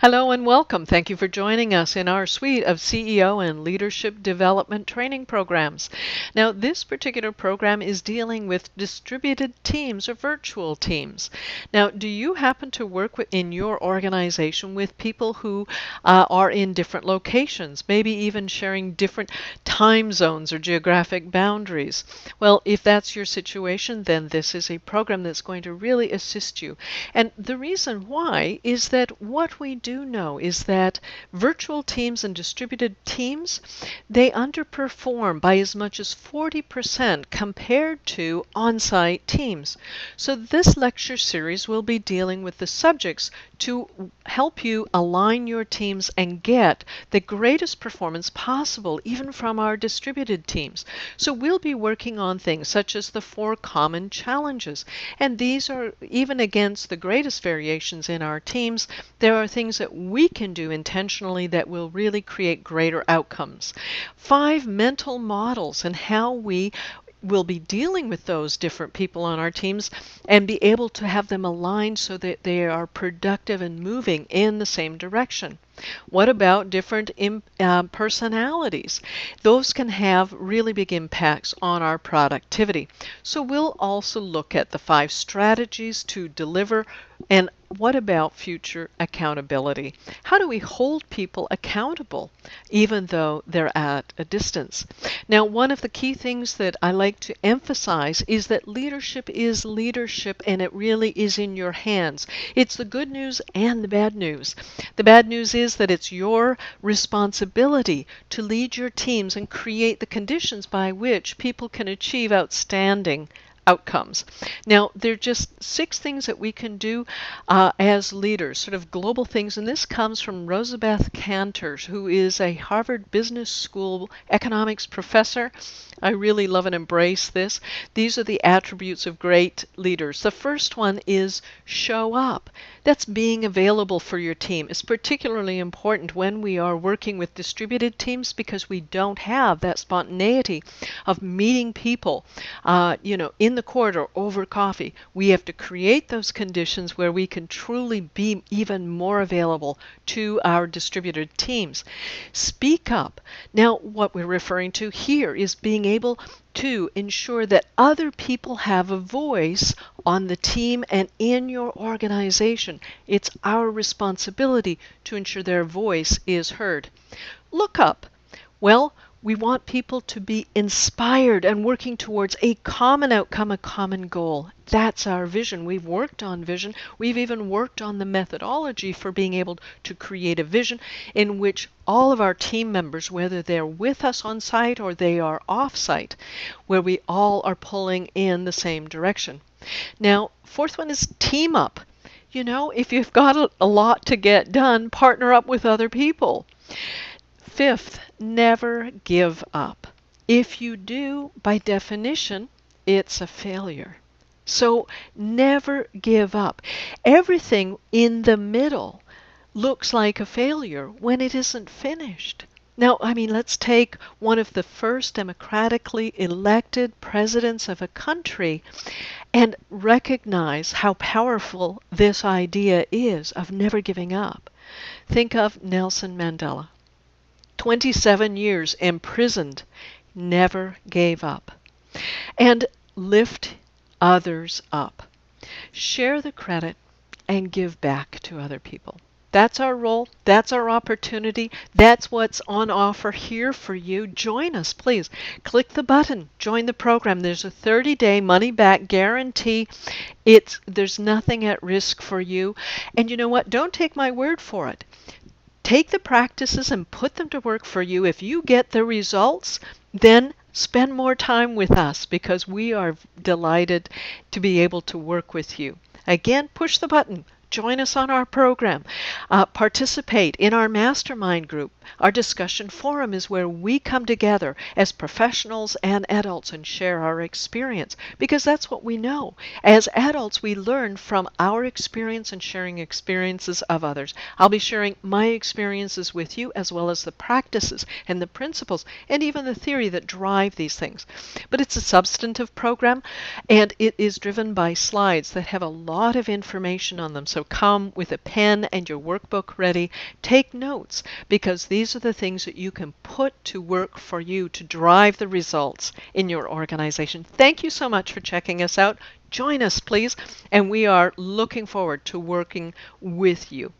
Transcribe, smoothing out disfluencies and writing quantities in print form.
Hello and welcome. Thank you for joining us in our suite of CEO and leadership development training programs. Now, this particular program is dealing with distributed teams or virtual teams. Now, do you happen to work in your organization with people who are in different locations, maybe even sharing different time zones or geographic boundaries? Well, if that's your situation, then this is a program that's going to really assist you. And the reason why is that what we do know is that virtual teams and distributed teams, they underperform by as much as 40% compared to on-site teams. So this lecture series will be dealing with the subjects to help you align your teams and get the greatest performance possible, even from our distributed teams. So we'll be working on things such as the 4 common challenges. And these are, even against the greatest variations in our teams, there are things that we can do intentionally that will really create greater outcomes. 5 mental models and how we will be dealing with those different people on our teams and be able to have them aligned so that they are productive and moving in the same direction. What about different personalities? Those can have really big impacts on our productivity. So we'll also look at the 5 strategies to deliver. And what about future accountability? How do we hold people accountable even though they're at a distance? Now, one of the key things that I like to emphasize is that leadership is leadership, and it really is in your hands. It's the good news and the bad news. The bad news is that it's your responsibility to lead your teams and create the conditions by which people can achieve outstanding outcomes. Now, there are just 6 things that we can do as leaders, sort of global things, and this comes from Rosabeth Cantor, who is a Harvard Business School economics professor. I really love and embrace this. These are the attributes of great leaders. The first one is show up. That's being available for your team. It's particularly important when we are working with distributed teams because we don't have that spontaneity of meeting people, in the corridor over coffee. We have to create those conditions where we can truly be even more available to our distributed teams. Speak up. Now, what we're referring to here is being able to ensure that other people have a voice on the team and in your organization. It's our responsibility to ensure their voice is heard. Look up. Well, we want people to be inspired and working towards a common outcome, a common goal. That's our vision. We've worked on vision. We've even worked on the methodology for being able to create a vision in which all of our team members, whether they're with us on site or they are off site, where we all are pulling in the same direction. Now, 4th one is team up. If you've got a lot to get done, partner up with other people. 5th, never give up. If you do, by definition, it's a failure. So never give up. Everything in the middle looks like a failure when it isn't finished. Now, let's take one of the first democratically elected presidents of a country and recognize how powerful this idea is of never giving up. Think of Nelson Mandela. 27 years imprisoned, never gave up. And lift others up. Share the credit and give back to other people. That's our role. That's our opportunity. That's what's on offer here for you. Join us, please. Click the button. Join the program. There's a 30-day money-back guarantee. There's nothing at risk for you. And you know what? Don't take my word for it. Take the practices and put them to work for you. If you get the results, then spend more time with us because we are delighted to be able to work with you. Again, push the button. Join us on our program. Participate in our mastermind group. Our discussion forum is where we come together as professionals and adults and share our experience, because that's what we know. As adults, we learn from our experience and sharing experiences of others. I'll be sharing my experiences with you, as well as the practices and the principles and even the theory that drive these things. But it's a substantive program, and it is driven by slides that have a lot of information on them. So come with a pen and your workbook ready. Take notes, because these are the things that you can put to work for you to drive the results in your organization. Thank you so much for checking us out. Join us, please, and we are looking forward to working with you.